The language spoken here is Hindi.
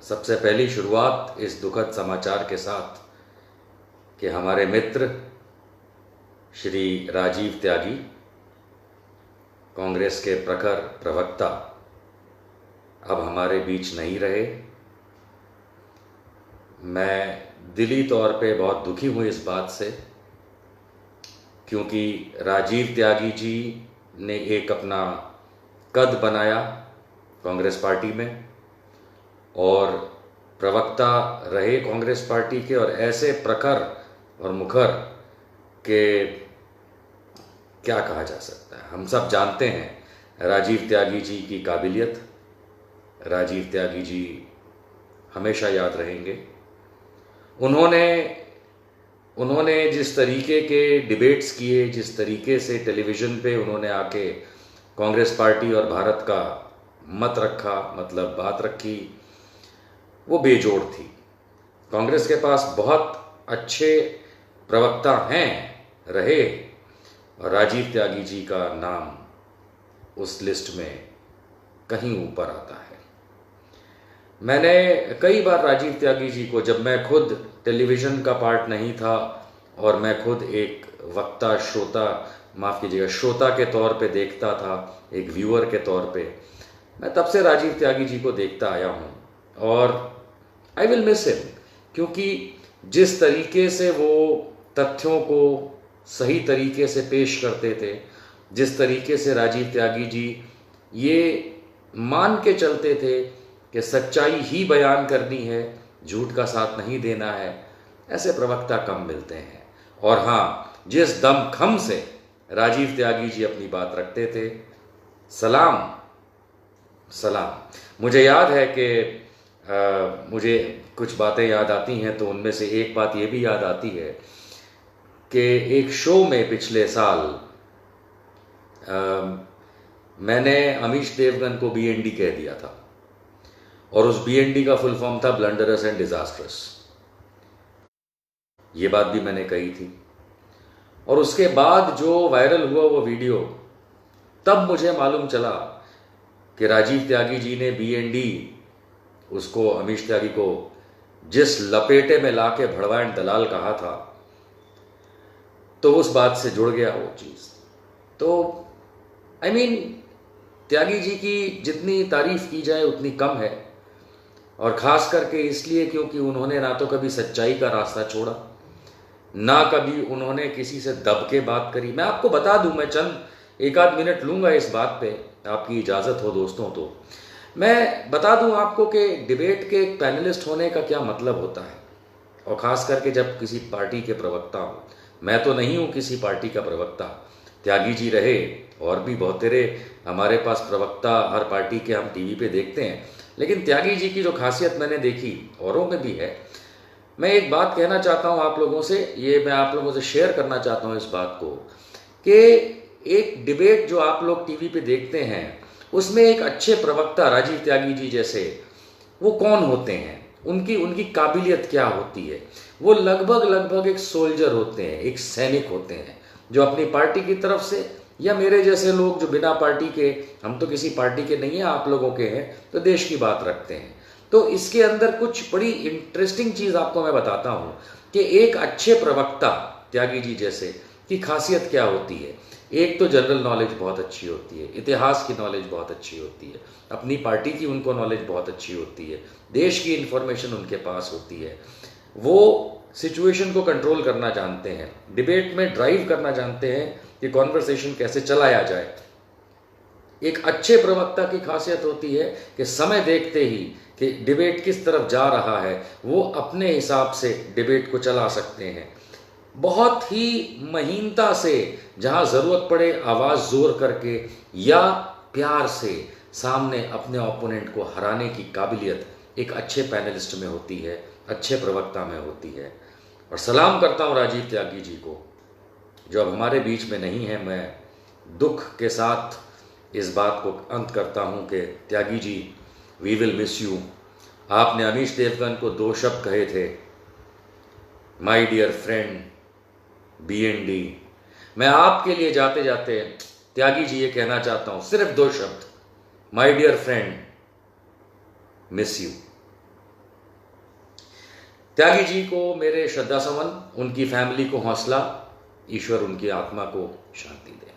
सबसे पहली शुरुआत इस दुखद समाचार के साथ कि हमारे मित्र श्री राजीव त्यागी, कांग्रेस के प्रखर प्रवक्ता, अब हमारे बीच नहीं रहे। मैं दिली तौर पे बहुत दुखी हूँ इस बात से, क्योंकि राजीव त्यागी जी ने एक अपना कद बनाया कांग्रेस पार्टी में और प्रवक्ता रहे कांग्रेस पार्टी के, और ऐसे प्रखर और मुखर के क्या कहा जा सकता है। हम सब जानते हैं राजीव त्यागी जी की काबिलियत। राजीव त्यागी जी हमेशा याद रहेंगे। उन्होंने जिस तरीके के डिबेट्स किए, जिस तरीके से टेलीविज़न पे उन्होंने आके कांग्रेस पार्टी और भारत का मत रखा, मतलब बात रखी, वो बेजोड़ थी। कांग्रेस के पास बहुत अच्छे प्रवक्ता हैं रहे और राजीव त्यागी जी का नाम उस लिस्ट में कहीं ऊपर आता है। मैंने कई बार राजीव त्यागी जी को, जब मैं खुद टेलीविज़न का पार्ट नहीं था और मैं खुद एक वक्ता, श्रोता, माफ़ कीजिएगा, श्रोता के तौर पे देखता था, एक व्यूअर के तौर पे, मैं तब से राजीव त्यागी जी को देखता आया हूँ और आई विल मिस हिम, क्योंकि जिस तरीके से वो तथ्यों को सही तरीके से पेश करते थे, जिस तरीके से राजीव त्यागी जी ये मान के चलते थे कि सच्चाई ही बयान करनी है, झूठ का साथ नहीं देना है, ऐसे प्रवक्ता कम मिलते हैं। और हाँ, जिस दमखम से राजीव त्यागी जी अपनी बात रखते थे, सलाम सलाम। मुझे याद है कि मुझे कुछ बातें याद आती हैं, तो उनमें से एक बात ये भी याद आती है कि एक शो में पिछले साल मैंने अमीश देवगन को BND कह दिया था, और उस BND का फुल फॉर्म था ब्लंडरस एंड डिजास्ट्रस। ये बात भी मैंने कही थी, और उसके बाद जो वायरल हुआ वो वीडियो, तब मुझे मालूम चला कि राजीव त्यागी जी ने BND उसको, अमीश त्यागी को, जिस लपेटे में लाके भड़वाएं दलाल कहा था, तो उस बात से जुड़ गया वो चीज़। तो आई मीन त्यागी जी की जितनी तारीफ की जाए उतनी कम है, और ख़ास करके इसलिए क्योंकि उन्होंने ना तो कभी सच्चाई का रास्ता छोड़ा, ना कभी उन्होंने किसी से दब के बात करी। मैं आपको बता दूं, मैं चंद एक आध मिनट लूँगा इस बात पे, आपकी इजाज़त हो दोस्तों, तो मैं बता दूं आपको कि डिबेट के एक पैनलिस्ट होने का क्या मतलब होता है, और ख़ास करके जब किसी पार्टी के प्रवक्ता हो। मैं तो नहीं हूं किसी पार्टी का प्रवक्ता, त्यागी जी रहे, और भी बहुत तेरे हमारे पास प्रवक्ता हर पार्टी के हम टीवी पे देखते हैं, लेकिन त्यागी जी की जो खासियत मैंने देखी, औरों में भी है। मैं एक बात कहना चाहता हूं आप लोगों से, ये मैं आप लोगों से शेयर करना चाहता हूं इस बात को, कि एक डिबेट जो आप लोग टीवी पे देखते हैं, उसमें एक अच्छे प्रवक्ता राजीव त्यागी जी जैसे, वो कौन होते हैं, उनकी काबिलियत क्या होती है। वो लगभग एक सोल्जर होते हैं, एक सैनिक होते हैं, जो अपनी पार्टी की तरफ से, या मेरे जैसे लोग जो बिना पार्टी के, हम तो किसी पार्टी के नहीं हैं, आप लोगों के हैं, तो देश की बात रखते हैं। तो इसके अंदर कुछ बड़ी इंटरेस्टिंग चीज़ आपको मैं बताता हूँ कि एक अच्छे प्रवक्ता त्यागी जी जैसे की खासियत क्या होती है। एक तो जनरल नॉलेज बहुत अच्छी होती है, इतिहास की नॉलेज बहुत अच्छी होती है, अपनी पार्टी की उनको नॉलेज बहुत अच्छी होती है, देश की इन्फॉर्मेशन उनके पास होती है, वो सिचुएशन को कंट्रोल करना जानते हैं, डिबेट में ड्राइव करना जानते हैं कि कॉन्वर्सेशन कैसे चलाया जाए। एक अच्छे प्रवक्ता की खासियत होती है कि समय देखते ही कि डिबेट किस तरफ जा रहा है, वो अपने हिसाब से डिबेट को चला सकते हैं, बहुत ही महीनता से, जहां जरूरत पड़े आवाज जोर करके या प्यार से सामने अपने ओपोनेंट को हराने की काबिलियत एक अच्छे पैनलिस्ट में होती है, अच्छे प्रवक्ता में होती है। और सलाम करता हूं राजीव त्यागी जी को, जो अब हमारे बीच में नहीं है। मैं दुख के साथ इस बात को अंत करता हूं कि Tyagi ji, we will miss you. आपने अमीश देवगन को 2 शब्द कहे थे, माय डियर फ्रेंड BND। मैं आपके लिए जाते जाते त्यागी जी ये कहना चाहता हूं, सिर्फ 2 शब्द, my dear friend, miss you. Tyagi ji को मेरे श्रद्धा सुमन, उनकी फैमिली को हौसला, ईश्वर उनकी आत्मा को शांति दे।